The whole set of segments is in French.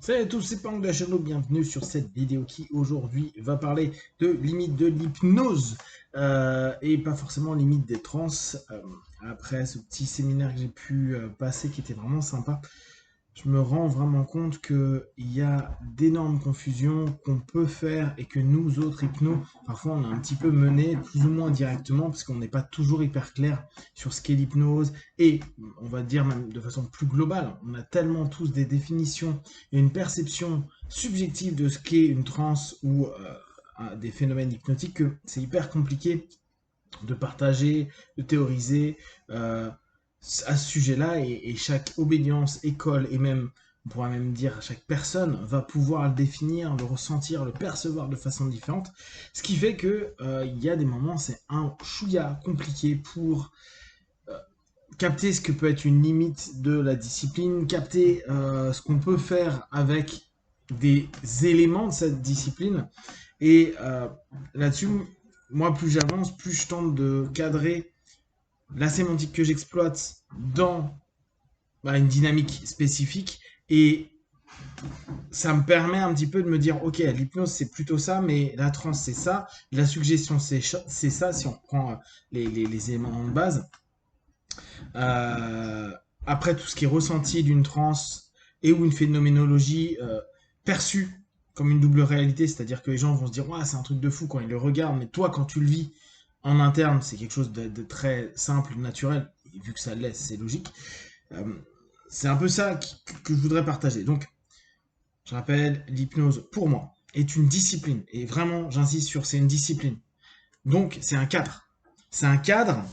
Salut à tous, c'est Pang de la chaîne, bienvenue sur cette vidéo qui aujourd'hui va parler de limite de l'hypnose et pas forcément limite des trans. Après ce petit séminaire que j'ai pu passer qui était vraiment sympa, je me rends vraiment compte qu'il y a d'énormes confusions qu'on peut faire et que nous autres hypnos, parfois on a un petit peu mené plus ou moins directement parce qu'on n'est pas toujours hyper clair sur ce qu'est l'hypnose et on va dire même de façon plus globale, on a tellement tous des définitions et une perception subjective de ce qu'est une transe ou des phénomènes hypnotiques que c'est hyper compliqué de partager, de théoriser à ce sujet-là, et chaque obédience, école, et même, on pourrait même dire, chaque personne va pouvoir le définir, le ressentir, le percevoir de façon différente. Ce qui fait que il y a des moments, c'est un chouïa compliqué pour capter ce que peut être une limite de la discipline, capter ce qu'on peut faire avec des éléments de cette discipline. Et là-dessus, moi, plus j'avance, plus je tente de cadrer la sémantique que j'exploite dans une dynamique spécifique. Et ça me permet un petit peu de me dire, ok, l'hypnose c'est plutôt ça, mais la transe c'est ça, la suggestion c'est ça, si on prend les éléments de base. Euh, Après, tout ce qui est ressenti d'une transe et ou une phénoménologie perçue comme une double réalité, c'est-à-dire que les gens vont se dire, ouais, c'est un truc de fou quand ils le regardent, mais toi, quand tu le vis en interne, c'est quelque chose de très simple, naturel, et vu que ça l'est, c'est logique. Euh, c'est un peu ça que je voudrais partager. Donc, je rappelle, l'hypnose, pour moi, est une discipline. Et vraiment, j'insiste sur c'est une discipline. Donc, c'est un cadre. C'est un cadre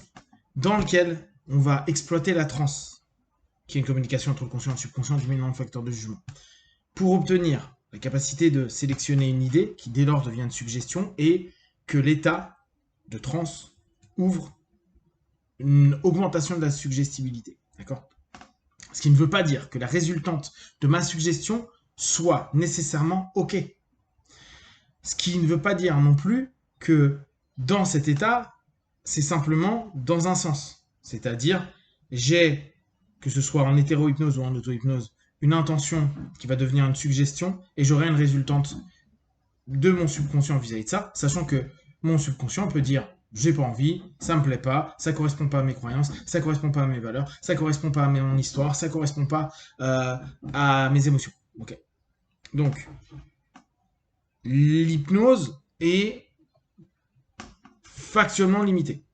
dans lequel on va exploiter la transe, qui est une communication entre le conscient et le subconscient diminuant le facteur de jugement, pour obtenir la capacité de sélectionner une idée, qui dès lors devient une suggestion, et que l'état de transe ouvre une augmentation de la suggestibilité. D'accord? Ce qui ne veut pas dire que la résultante de ma suggestion soit nécessairement OK. Ce qui ne veut pas dire non plus que dans cet état, c'est simplement dans un sens. C'est-à-dire, j'ai, que ce soit en hétéro-hypnose ou en auto-hypnose, une intention qui va devenir une suggestion et j'aurai une résultante de mon subconscient vis-à-vis de ça, sachant que mon subconscient peut dire j'ai pas envie, ça me plaît pas, ça correspond pas à mes croyances, ça correspond pas à mes valeurs, ça correspond pas à mon histoire, ça correspond pas à mes émotions. Ok. Donc, l'hypnose est factuellement limitée,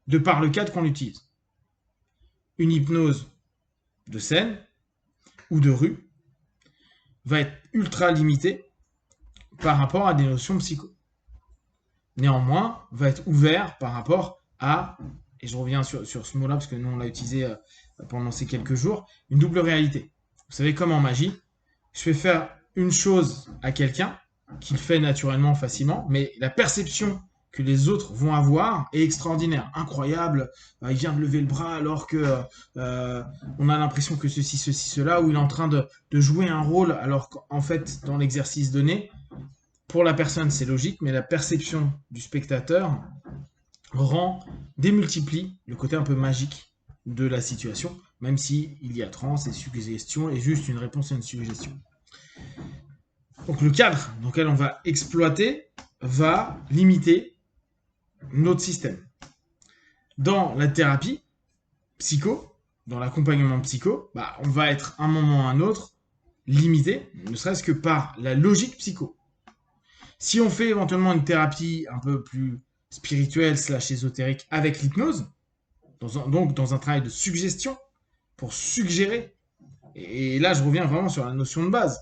de par le cadre qu'on utilise. Une hypnose de scène ou de rue va être ultra limitée par rapport à des notions psycho. Néanmoins, va être ouvert par rapport à, et je reviens sur ce mot-là parce que nous on l'a utilisé pendant ces quelques jours, une double réalité. Vous savez, comme en magie, je fais faire une chose à quelqu'un qu'il fait naturellement, facilement, mais la perception que les autres vont avoir est extraordinaire, incroyable. Il vient de lever le bras alors que on a l'impression que ceci, cela, ou il est en train de jouer un rôle alors qu'en fait, dans l'exercice donné, pour la personne, c'est logique, mais la perception du spectateur démultiplie le côté un peu magique de la situation, même si il y a transe et suggestion et juste une réponse à une suggestion. Donc le cadre dans lequel on va exploiter va limiter notre système. Dans la thérapie psycho, dans l'accompagnement psycho, on va être à un moment ou à un autre limité, ne serait-ce que par la logique psycho. Si on fait éventuellement une thérapie un peu plus spirituelle slash ésotérique avec l'hypnose, donc dans un travail de suggestion, pour suggérer, et là je reviens vraiment sur la notion de base,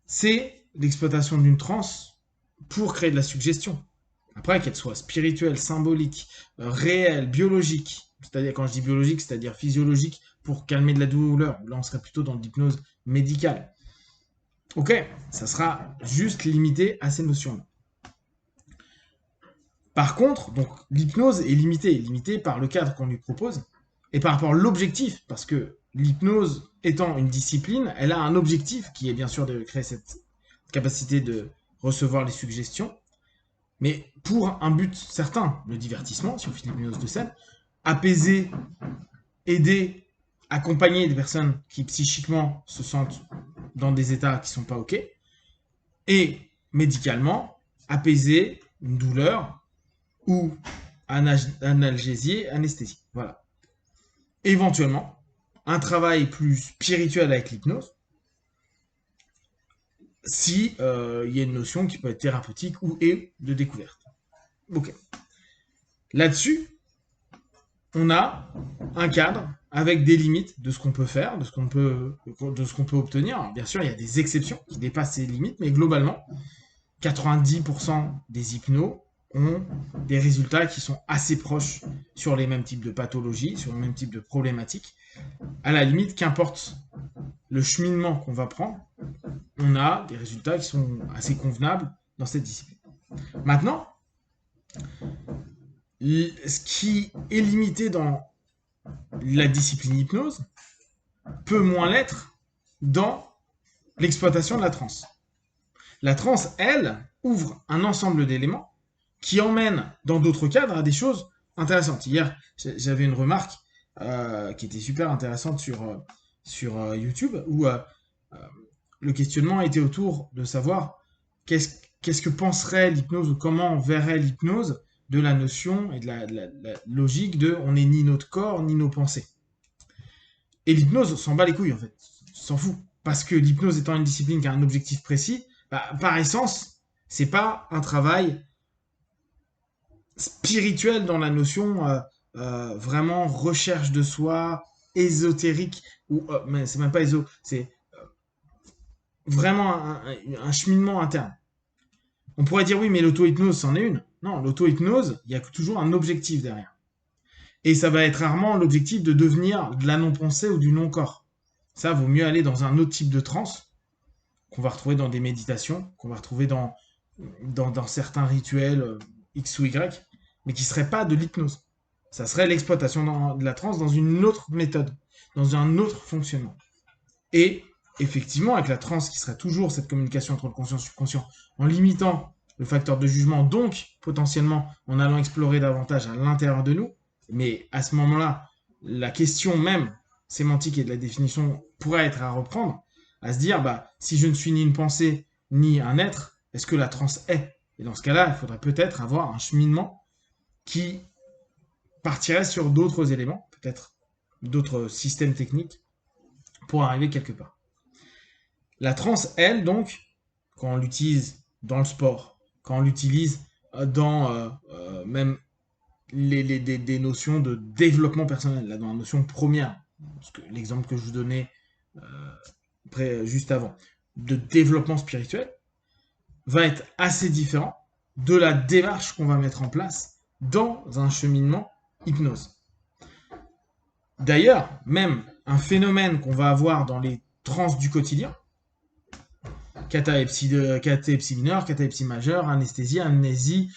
c'est l'exploitation d'une transe pour créer de la suggestion. Après, qu'elle soit spirituelle, symbolique, réelle, biologique, c'est-à-dire quand je dis biologique, c'est-à-dire physiologique, pour calmer de la douleur, là on serait plutôt dans l'hypnose médicale. Ok, ça sera juste limité à ces notions-là. Par contre, donc l'hypnose est limitée par le cadre qu'on lui propose et par rapport à l'objectif, parce que l'hypnose étant une discipline, elle a un objectif qui est bien sûr de créer cette capacité de recevoir les suggestions, mais pour un but certain, le divertissement, si on fait l'hypnose de scène, apaiser, aider, accompagner des personnes qui psychiquement se sentent dans des états qui sont pas OK, et médicalement, apaiser une douleur ou analgésier, anesthésie. Voilà. Éventuellement, un travail plus spirituel avec l'hypnose, si il y a une notion qui peut être thérapeutique ou et de découverte. Ok. Là-dessus, on a un cadre avec des limites de ce qu'on peut faire, de ce qu'on peut obtenir. Alors, bien sûr, il y a des exceptions qui dépassent ces limites, mais globalement, 90% des hypnos ont des résultats qui sont assez proches sur les mêmes types de pathologies, sur le même type de problématiques. À la limite, qu'importe le cheminement qu'on va prendre, on a des résultats qui sont assez convenables dans cette discipline. Maintenant, ce qui est limité dans la discipline hypnose peut moins l'être dans l'exploitation de la transe. La transe, elle, ouvre un ensemble d'éléments qui emmènent dans d'autres cadres à des choses intéressantes. Hier, j'avais une remarque qui était super intéressante sur YouTube où le questionnement était autour de savoir qu'est-ce que penserait l'hypnose ou comment on verrait l'hypnose de la notion et de la logique de on n'est ni notre corps ni nos pensées. Et l'hypnose s'en bat les couilles en fait, s'en fout. Parce que l'hypnose étant une discipline qui a un objectif précis, bah, par essence, c'est pas un travail spirituel dans la notion vraiment recherche de soi, ésotérique, ou mais c'est même pas éso, c'est vraiment un cheminement interne. On pourrait dire oui, mais l'auto-hypnose, c'en est une. Non, l'auto-hypnose, il y a toujours un objectif derrière. Et ça va être rarement l'objectif de devenir de la non-pensée ou du non-corps. Ça, vaut mieux aller dans un autre type de transe qu'on va retrouver dans des méditations, qu'on va retrouver dans certains rituels X ou Y, mais qui ne serait pas de l'hypnose. Ça serait l'exploitation de la transe dans une autre méthode, dans un autre fonctionnement. Et effectivement, avec la transe qui serait toujours cette communication entre le conscient et le subconscient, en limitant le facteur de jugement, donc potentiellement en allant explorer davantage à l'intérieur de nous, mais à ce moment-là, la question même sémantique et de la définition pourrait être à reprendre, à se dire, bah, si je ne suis ni une pensée ni un être, est-ce que la transe est? Et dans ce cas-là, il faudrait peut-être avoir un cheminement qui partirait sur d'autres éléments, peut-être d'autres systèmes techniques, pour arriver quelque part. La transe, elle, donc, quand on l'utilise dans le sport, quand on l'utilise dans même des notions de développement personnel, là, dans la notion première, l'exemple que je vous donnais juste avant, de développement spirituel, va être assez différent de la démarche qu'on va mettre en place dans un cheminement hypnose. D'ailleurs, même un phénomène qu'on va avoir dans les transes du quotidien, catalepsie mineure, catalepsie majeure, anesthésie, amnésie,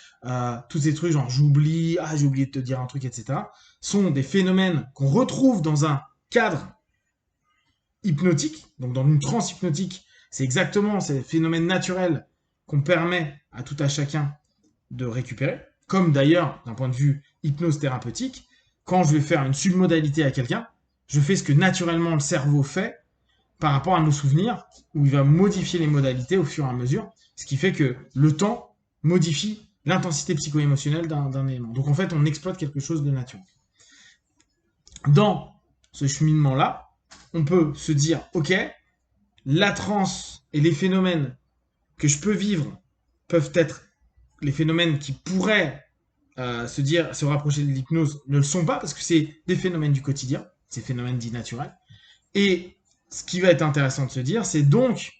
tous ces trucs genre j'ai oublié de te dire un truc, etc., sont des phénomènes qu'on retrouve dans un cadre hypnotique, donc dans une transe hypnotique, c'est exactement ces phénomènes naturels qu'on permet à tout à chacun de récupérer, comme d'ailleurs, d'un point de vue hypnose thérapeutique, quand je vais faire une submodalité à quelqu'un, je fais ce que naturellement le cerveau fait par rapport à nos souvenirs, où il va modifier les modalités au fur et à mesure, ce qui fait que le temps modifie l'intensité psycho-émotionnelle d'un élément. Donc en fait, on exploite quelque chose de naturel. Dans ce cheminement-là, on peut se dire, ok, la transe et les phénomènes que je peux vivre peuvent être les phénomènes qui pourraient se rapprocher de l'hypnose ne le sont pas, parce que c'est des phénomènes du quotidien, ces phénomènes dits naturels. Et ce qui va être intéressant de se dire, c'est donc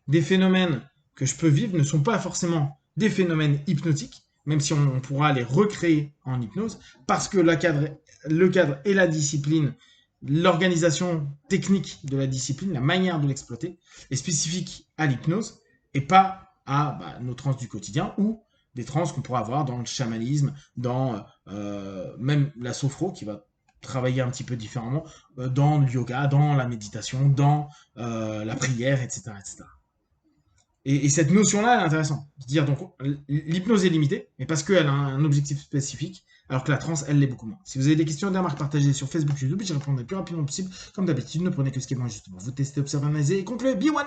des phénomènes que je peux vivre ne sont pas forcément des phénomènes hypnotiques, même si on pourra les recréer en hypnose, parce que le cadre et la discipline, l'organisation technique de la discipline, la manière de l'exploiter, est spécifique à l'hypnose et pas à nos transes du quotidien ou des transes qu'on pourra avoir dans le chamanisme, dans même la sophro qui va travailler un petit peu différemment, dans le yoga, dans la méditation, dans la prière, etc. etc. Et cette notion-là, elle est intéressante. C'est-à-dire, donc, l'hypnose est limitée, mais parce qu'elle a un objectif spécifique, alors que la transe, elle l'est beaucoup moins. Si vous avez des questions, des remarques partagées sur Facebook, YouTube, j'y répondrai le plus rapidement possible. Comme d'habitude, ne prenez que ce qui est bon justement. Vous testez, observez, analysez et concluez. Be one!